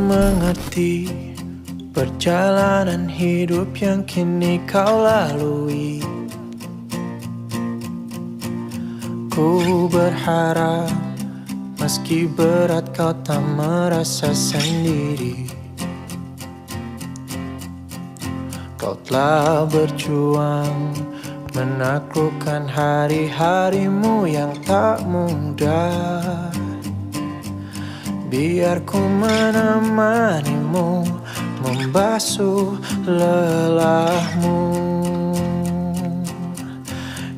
mengerti perjalanan hidup yang kini kau lalui. Ku berharap meski berat kau tak merasa sendiri. Kau telah berjuang menaklukkan hari-harimu yang tak mudah. Biar ku menemanimu, membasuh lelahmu.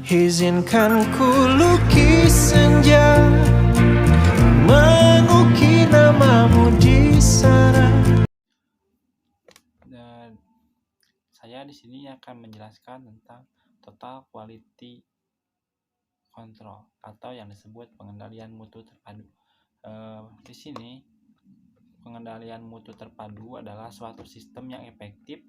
Izinkan ku lukis senja, mengukir namamu di sana. Dan saya di sini akan menjelaskan tentang total quality control atau yang disebut pengendalian mutu terpadu. Di sini pengendalian mutu terpadu adalah suatu sistem yang efektif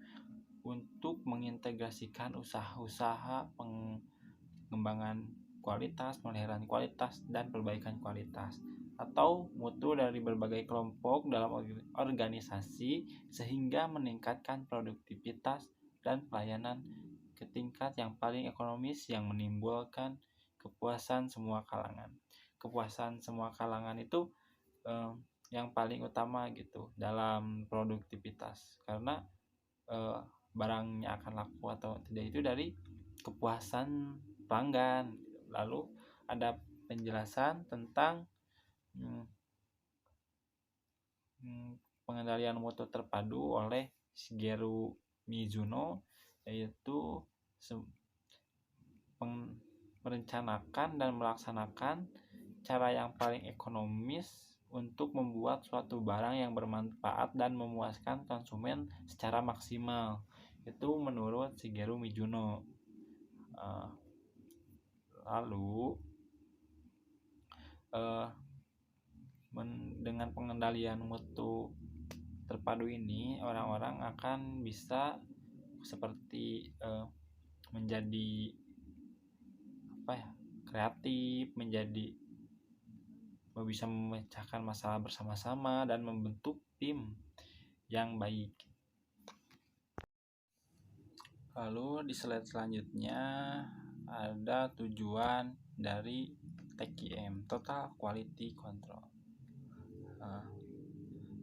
untuk mengintegrasikan usaha-usaha pengembangan kualitas, pemeliharaan kualitas, dan perbaikan kualitas atau mutu dari berbagai kelompok dalam organisasi sehingga meningkatkan produktivitas dan pelayanan ke tingkat yang paling ekonomis yang menimbulkan kepuasan semua kalangan. Kepuasan semua kalangan itu yang paling utama gitu dalam produktivitas, karena barangnya akan laku atau tidak itu dari kepuasan pelanggan. Lalu ada penjelasan tentang pengendalian mutu terpadu oleh Shigeru Mizuno, yaitu merencanakan dan melaksanakan cara yang paling ekonomis untuk membuat suatu barang yang bermanfaat dan memuaskan konsumen secara maksimal. Itu menurut Shigeru Mizuno. Lalu dengan pengendalian mutu terpadu ini, orang-orang akan bisa seperti menjadi kreatif, bisa memecahkan masalah bersama-sama dan membentuk tim yang baik. Lalu di slide selanjutnya ada tujuan dari TQM, Total Quality Control,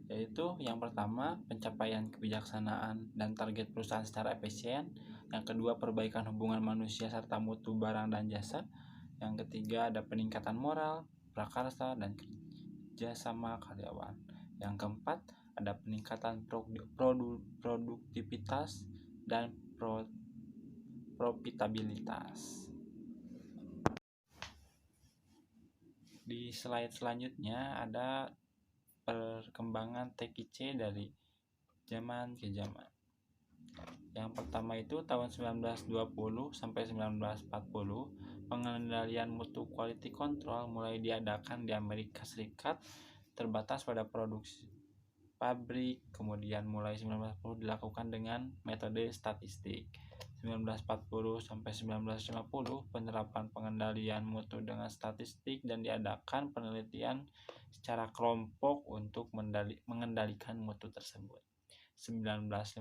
yaitu yang pertama pencapaian kebijaksanaan dan target perusahaan secara efisien, yang kedua perbaikan hubungan manusia serta mutu barang dan jasa, yang ketiga ada peningkatan moral, prakarsa, dan kerjasama karyawan, yang keempat ada peningkatan produktivitas dan profitabilitas. Di slide selanjutnya ada perkembangan TQC dari zaman ke zaman. Yang pertama itu tahun 1920 sampai 1940, pengendalian mutu quality control mulai diadakan di Amerika Serikat, terbatas pada produksi pabrik. Kemudian mulai 1940 dilakukan dengan metode statistik. 1940 sampai 1950 penerapan pengendalian mutu dengan statistik dan diadakan penelitian secara kelompok untuk mengendalikan mutu tersebut. 1950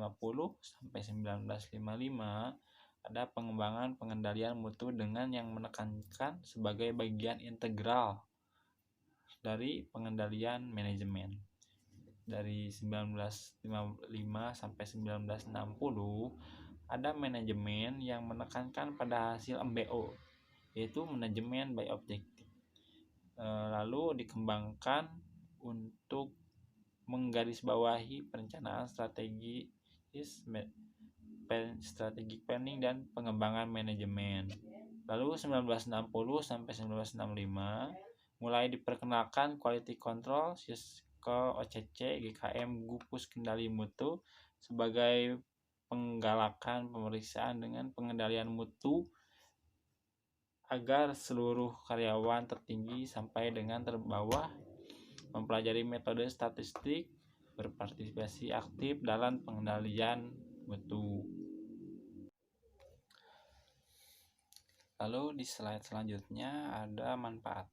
sampai 1955 ada pengembangan pengendalian mutu dengan yang menekankan sebagai bagian integral dari pengendalian manajemen. Dari 1955 sampai 1960 ada manajemen yang menekankan pada hasil MBO, yaitu manajemen by objective. Lalu dikembangkan untuk menggarisbawahi perencanaan strategis, strategic planning, dan pengembangan manajemen. Lalu 1960 sampai 1965 mulai diperkenalkan quality control, Cisco, OCC, GKM, Gupus Kendali Mutu sebagai penggalakan pemeriksaan dengan pengendalian mutu agar seluruh karyawan tertinggi sampai dengan terbawah mempelajari metode statistik, berpartisipasi aktif dalam pengendalian mutu. Lalu di slide selanjutnya ada manfaat.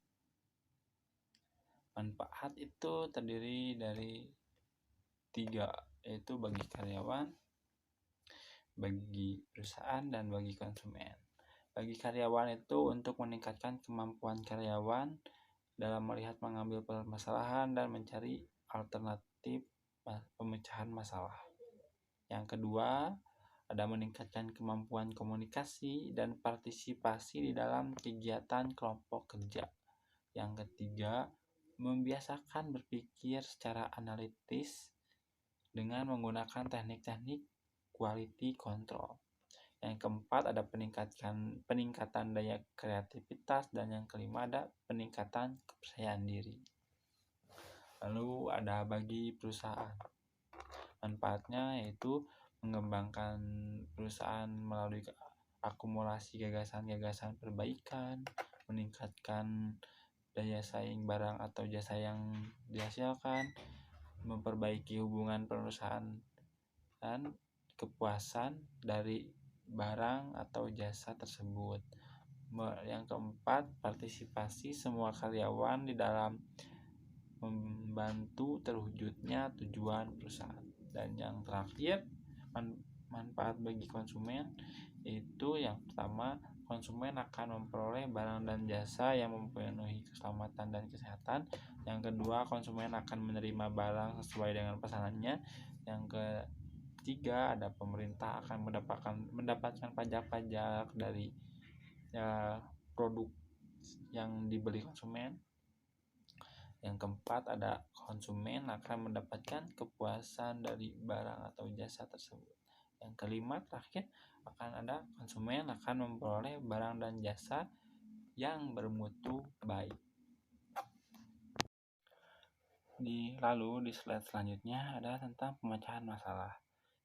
Manfaat itu terdiri dari tiga, yaitu bagi karyawan, bagi perusahaan, dan bagi konsumen. Bagi karyawan itu untuk meningkatkan kemampuan karyawan dalam melihat, mengambil permasalahan, dan mencari alternatif pemecahan masalah. Yang kedua, ada meningkatkan kemampuan komunikasi dan partisipasi di dalam kegiatan kelompok kerja. Yang ketiga, membiasakan berpikir secara analitis dengan menggunakan teknik-teknik quality control. Yang keempat, ada peningkatan daya kreativitas, dan yang kelima ada peningkatan kepercayaan diri. Lalu ada bagi perusahaan. Manfaatnya yaitu mengembangkan perusahaan melalui akumulasi gagasan-gagasan perbaikan, meningkatkan daya saing barang atau jasa yang dihasilkan, memperbaiki hubungan perusahaan, dan kepuasan dari barang atau jasa tersebut. Yang keempat, partisipasi semua karyawan di dalam membantu terwujudnya tujuan perusahaan. Dan yang terakhir, manfaat bagi konsumen, itu yang pertama, konsumen akan memperoleh barang dan jasa yang memenuhi keselamatan dan kesehatan. Yang kedua, konsumen akan menerima barang sesuai dengan pesanannya. Yang ketiga, ada pemerintah akan mendapatkan pajak-pajak dari produk yang dibeli konsumen. Yang keempat, ada konsumen akan mendapatkan kepuasan dari barang atau jasa tersebut. Yang kelima, terakhir, akan ada konsumen akan memperoleh barang dan jasa yang bermutu baik. Lalu di slide selanjutnya ada tentang pemecahan masalah.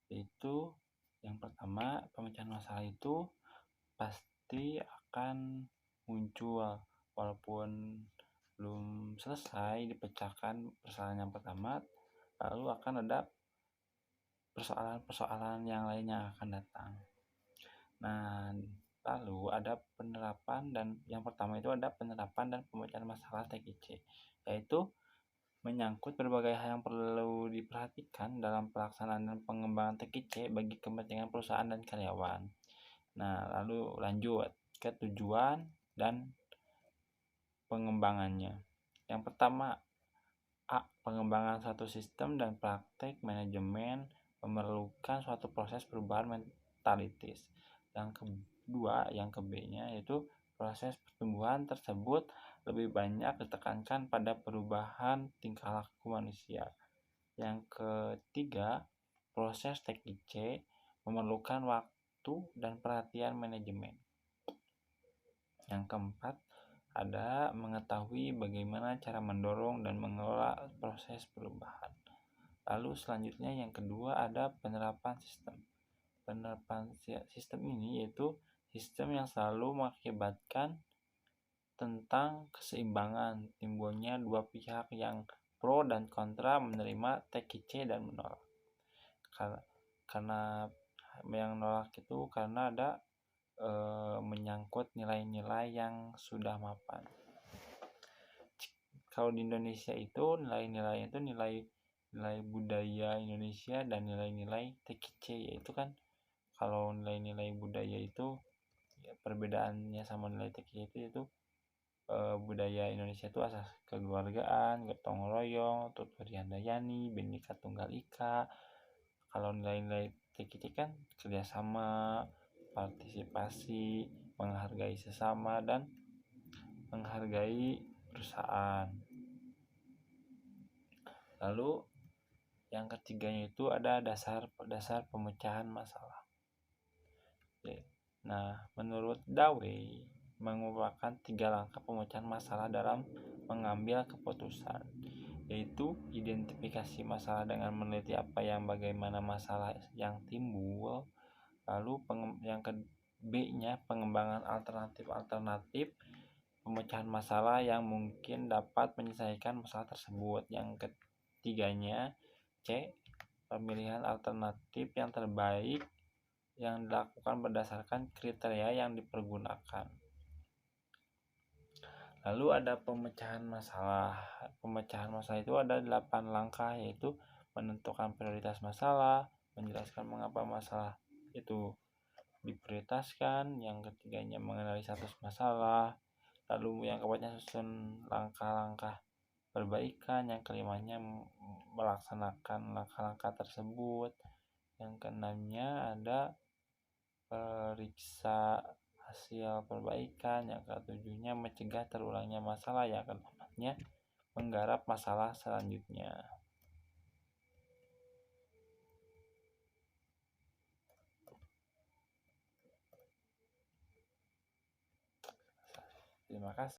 Yaitu yang pertama, pemecahan masalah itu pasti akan muncul walaupun belum selesai dipecahkan persoalan yang pertama, lalu akan ada persoalan-persoalan yang lainnya akan datang. Nah, lalu ada penerapan, dan yang pertama itu ada penerapan dan pemecahan masalah TKC, yaitu menyangkut berbagai hal yang perlu diperhatikan dalam pelaksanaan dan pengembangan TKC bagi kepentingan perusahaan dan karyawan. Nah, lalu lanjut ke tujuan dan pengembangannya. Yang pertama, pengembangan suatu sistem dan praktek manajemen memerlukan suatu proses perubahan mentalitas. Yang kedua, yang B-nya yaitu proses pertumbuhan tersebut lebih banyak ditekankan pada perubahan tingkah laku manusia. Yang ketiga, proses TKC memerlukan waktu dan perhatian manajemen. Yang keempat, ada mengetahui bagaimana cara mendorong dan mengelola proses perubahan. Lalu selanjutnya yang kedua ada penerapan sistem. Penerapan sistem ini yaitu sistem yang selalu mengakibatkan tentang keseimbangan, timbulnya dua pihak yang pro dan kontra menerima TKC dan menolak. Karena yang menolak itu karena ada menyangkut nilai-nilai yang sudah mapan. Kalau di Indonesia itu nilai-nilai itu nilai budaya Indonesia dan nilai-nilai TKC, yaitu kan kalau nilai-nilai budaya itu ya, perbedaannya sama nilai TKC itu budaya Indonesia itu asas kekeluargaan, gotong royong, tutur handayani, bhinneka tunggal ika. Kalau nilai-nilai TKC kan kerjasama, partisipasi, menghargai sesama, dan menghargai perusahaan. Lalu yang ketiganya itu ada dasar pemecahan masalah. Nah, menurut Dawei merupakan 3 langkah pemecahan masalah dalam mengambil keputusan, yaitu identifikasi masalah dengan meneliti apa yang bagaimana masalah yang timbul. Lalu yang B-nya pengembangan alternatif pemecahan masalah yang mungkin dapat menyelesaikan masalah tersebut. Yang ketiganya C, pemilihan alternatif yang terbaik yang dilakukan berdasarkan kriteria yang dipergunakan. Lalu ada pemecahan masalah. Pemecahan masalah itu ada 8 langkah, yaitu menentukan prioritas masalah, menjelaskan mengapa masalah itu diprioritaskan. Yang ketiganya mengenali status masalah. Lalu yang keempatnya susun langkah-langkah perbaikan. Yang kelimanya melaksanakan langkah-langkah tersebut. Yang keenamnya ada periksa hasil perbaikan. Yang ketujuhnya mencegah terulangnya masalah. Yang keempatnya menggarap masalah selanjutnya. Terima kasih.